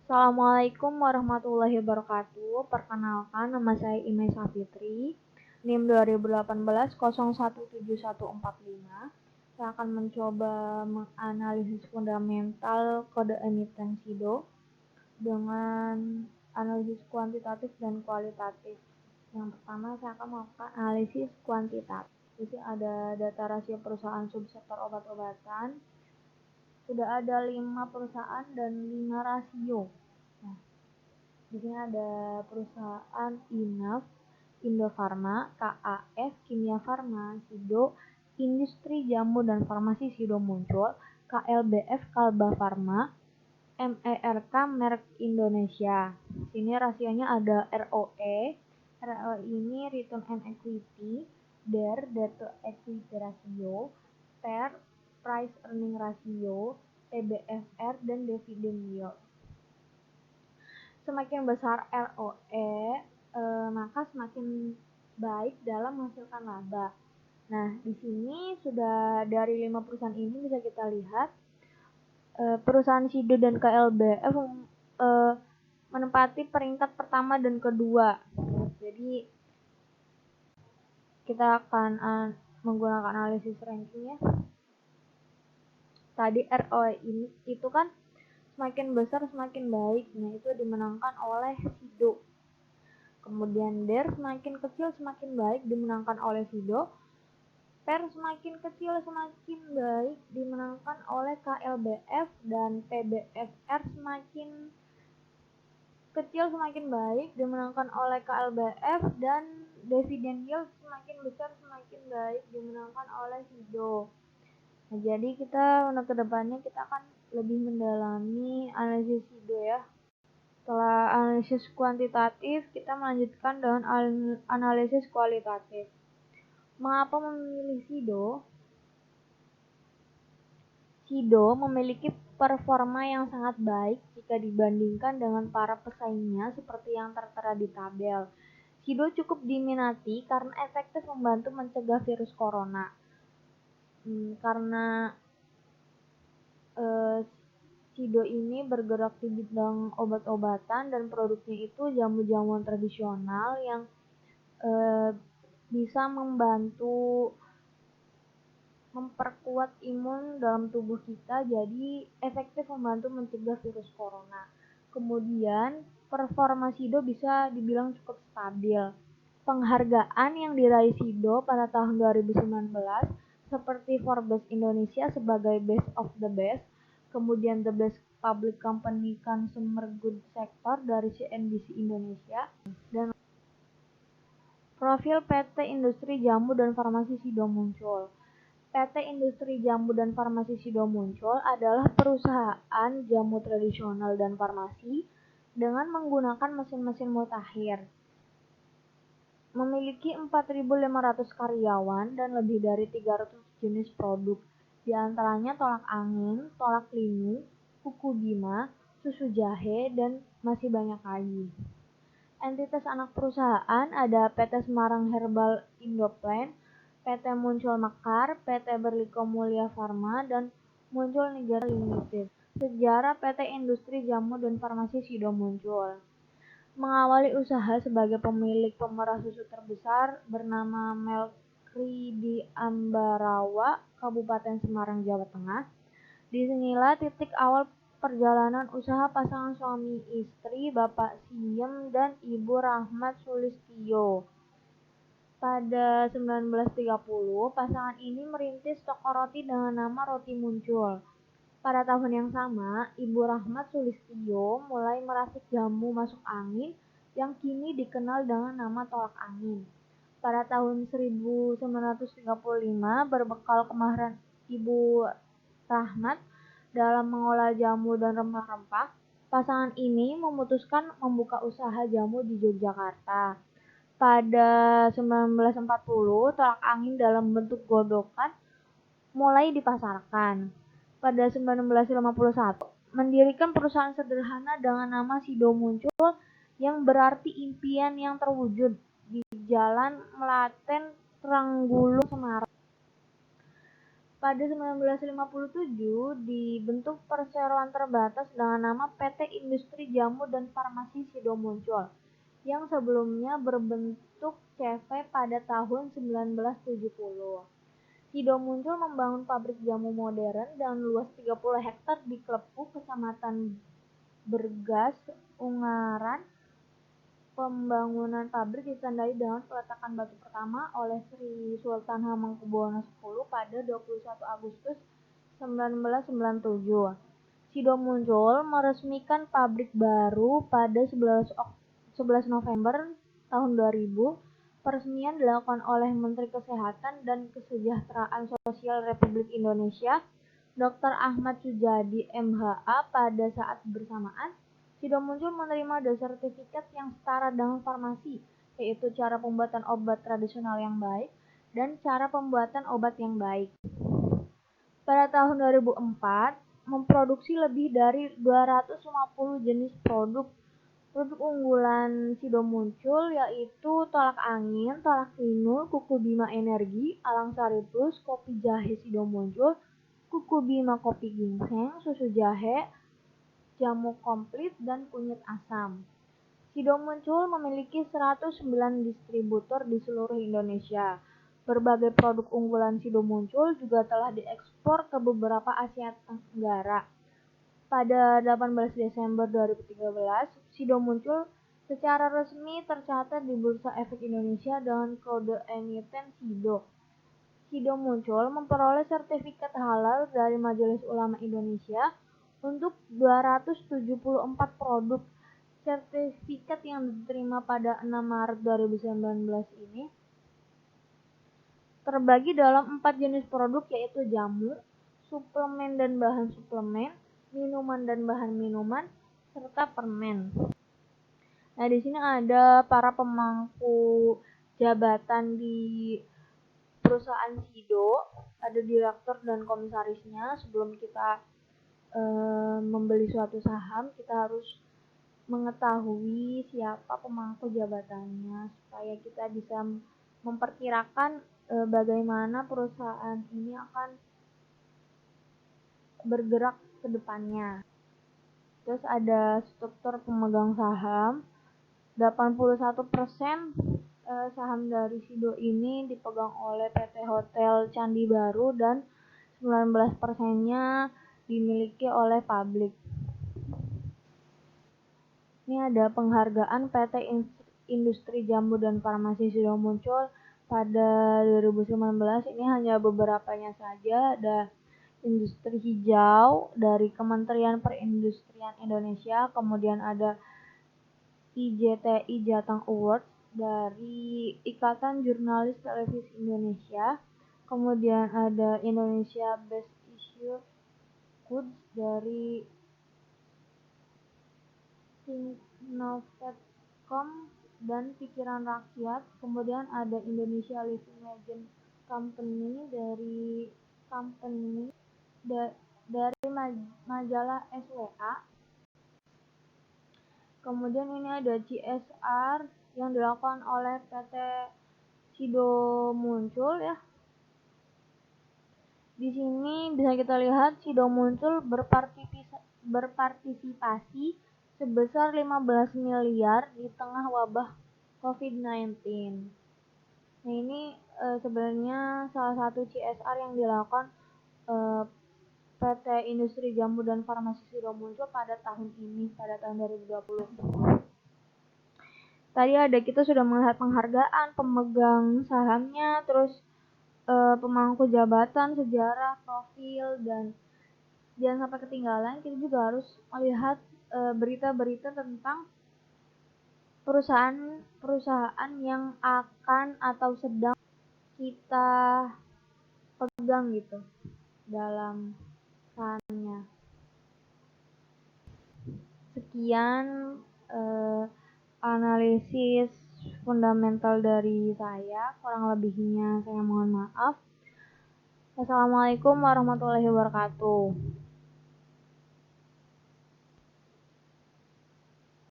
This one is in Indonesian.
Assalamualaikum warahmatullahi wabarakatuh. Perkenalkan, nama saya Imai Safitri, NIM 2018 017145. Saya akan mencoba menganalisis fundamental kode emiten SIDO dengan analisis kuantitatif dan kualitatif. Yang pertama, saya akan melakukan analisis kuantitatif. Jadi ada data rasio perusahaan subsektor obat-obatan. Sudah ada 5 perusahaan dan 5 rasio. Nah, di sini ada perusahaan INAF, Indofarma, KAF, Kimia Farma, SIDO, Industri Jamu dan Farmasi SIDO muncul, KLBF, Kalba Farma, MERK, Merek Indonesia. Sini rasionya ada ROE. ROE ini return on equity, DER, debt to equity ratio, PER, price earning ratio, PBFR, dan dividend yield. Semakin besar ROE, maka semakin baik dalam menghasilkan laba. Nah, di sini sudah dari 5 perusahaan ini bisa kita lihat perusahaan SIDO dan KLBF menempati peringkat pertama dan kedua. Jadi kita akan menggunakan analisis ranking ya. Tadi ROE ini itu kan semakin besar semakin baik. Nah, itu dimenangkan oleh SIDO. Kemudian DER semakin kecil semakin baik dimenangkan oleh SIDO. PER semakin kecil semakin baik dimenangkan oleh KLBF, dan PBFR semakin kecil semakin baik dimenangkan oleh KLBF, dan dividend yield semakin besar semakin baik dimenangkan oleh SIDO. Nah, jadi kita untuk kedepannya kita akan lebih mendalami analisis SIDO ya. Setelah analisis kuantitatif, kita melanjutkan dengan analisis kualitatif. Mengapa memilih SIDO? SIDO memiliki performa yang sangat baik jika dibandingkan dengan para pesaingnya seperti yang tertera di tabel. SIDO cukup diminati karena efektif membantu mencegah virus corona. Karena SIDO ini bergerak di bidang obat-obatan dan produknya itu jamu-jamuan tradisional yang bisa membantu memperkuat imun dalam tubuh kita, jadi efektif membantu mencegah virus corona. Kemudian performa SIDO bisa dibilang cukup stabil. Penghargaan yang diraih SIDO pada tahun 2019 seperti Forbes Indonesia sebagai Best of the Best, kemudian The Best Public Company Consumer Goods Sector dari CNBC Indonesia, dan profil PT Industri Jamu dan Farmasi SIDO muncul. PT Industri Jamu dan Farmasi SIDO muncul adalah perusahaan jamu tradisional dan farmasi dengan menggunakan mesin-mesin mutakhir. Memiliki 4.500 karyawan dan lebih dari 300 jenis produk, di antaranya tolak angin, tolak linu, kuku bima, susu jahe, dan masih banyak lagi. Entitas anak perusahaan ada PT Semarang Herbal Indoplant, PT Muncul Mekar, PT Berliko Mulia Farma, dan Muncul Negara Limited. Sejarah PT Industri Jamu dan Farmasi SIDO muncul. Mengawali usaha sebagai pemilik pemerah susu terbesar bernama Melkri di Ambarawa, Kabupaten Semarang, Jawa Tengah. Disinilah titik awal perjalanan usaha pasangan suami istri Bapak Siem dan Ibu Rahmat Sulistyo. Pada 1930, pasangan ini merintis toko roti dengan nama Roti Muncul. Pada tahun yang sama, Ibu Rahmat Sulistyo mulai meracik jamu masuk angin yang kini dikenal dengan nama tolak angin. Pada tahun 1935, berbekal kemahiran Ibu Rahmat dalam mengolah jamu dan rempah-rempah, pasangan ini memutuskan membuka usaha jamu di Yogyakarta. Pada 1940, tolak angin dalam bentuk godokan mulai dipasarkan. Pada 1951, mendirikan perusahaan sederhana dengan nama SIDO muncul yang berarti impian yang terwujud di Jalan Melaten, Trenggulung, Semarang. Pada 1957 dibentuk perseroan terbatas dengan nama PT Industri Jamu dan Farmasi Sido Muncul, yang sebelumnya berbentuk CV pada tahun 1970. Sido Muncul membangun pabrik jamu modern dengan luas 30 hektar di Klepu, Kecamatan Bergas, Ungaran. Pembangunan pabrik ditandai dengan peletakan batu pertama oleh Sri Sultan Hamengkubuwono X pada 21 Agustus 1997. Sido Muncul meresmikan pabrik baru pada 11 November tahun 2000. Peresmian dilakukan oleh Menteri Kesehatan dan Kesejahteraan Sosial Republik Indonesia, Dr. Ahmad Sujadi MHA. Pada saat bersamaan, Sido Muncul menerima sertifikat yang setara dengan farmasi, yaitu cara pembuatan obat tradisional yang baik dan cara pembuatan obat yang baik. Pada tahun 2004, memproduksi lebih dari 250 jenis produk. Produk unggulan Sido Muncul yaitu tolak angin, tolak linul, kuku bima energi, alang sari plus, kopi jahe Sido Muncul, kuku bima kopi ginseng, susu jahe, jamu komplit, dan kunyit asam. Sido Muncul memiliki 109 distributor di seluruh Indonesia. Berbagai produk unggulan Sido Muncul juga telah diekspor ke beberapa Asia Tenggara. Pada 18 Desember 2013, Sido Muncul secara resmi tercatat di Bursa Efek Indonesia dengan kode emiten SIDO. Sido Muncul memperoleh sertifikat halal dari Majelis Ulama Indonesia untuk 274 produk. Sertifikat yang diterima pada 6 Maret 2019 ini terbagi dalam 4 jenis produk, yaitu jamu, suplemen dan bahan suplemen, minuman dan bahan minuman, serta permen. Nah, di sini ada para pemangku jabatan di perusahaan Sido, ada direktur dan komisarisnya. Sebelum kita membeli suatu saham, kita harus mengetahui siapa pemangku jabatannya supaya kita bisa memperkirakan bagaimana perusahaan ini akan bergerak ke depannya. Terus ada struktur pemegang saham. 81% saham dari Sido ini dipegang oleh PT Hotel Candi Baru dan 19%-nya dimiliki oleh publik. Ini ada penghargaan PT Industri Jamu dan Farmasi Sido Muncul pada 2019. Ini hanya beberapanya saja. Ada Industri Hijau dari Kementerian Perindustrian Indonesia, kemudian ada IJTI Jateng Awards dari Ikatan Jurnalis Televisi Indonesia, kemudian ada Indonesia Best Issue Goods dari Innovatcom dan Pikiran Rakyat, kemudian ada Indonesia Living Legend Company dari majalah SWA. Kemudian ini ada CSR yang dilakukan oleh PT Sido Muncul ya. Di sini bisa kita lihat Sido Muncul berpartisipasi sebesar 15 miliar di tengah wabah COVID-19. Nah, ini sebenarnya salah satu CSR yang dilakukan PT Industri Jamu dan Farmasi Sido Muncul pada tahun ini, pada tahun 2020. Tadi kita sudah melihat penghargaan, pemegang sahamnya, terus pemangku jabatan, sejarah, profil, dan jangan sampai ketinggalan, kita juga harus melihat berita-berita tentang perusahaan yang akan atau sedang kita pegang gitu dalam sahamnya. Sekian analisis fundamental dari saya, kurang lebihnya saya mohon maaf. Wassalamualaikum warahmatullahi wabarakatuh.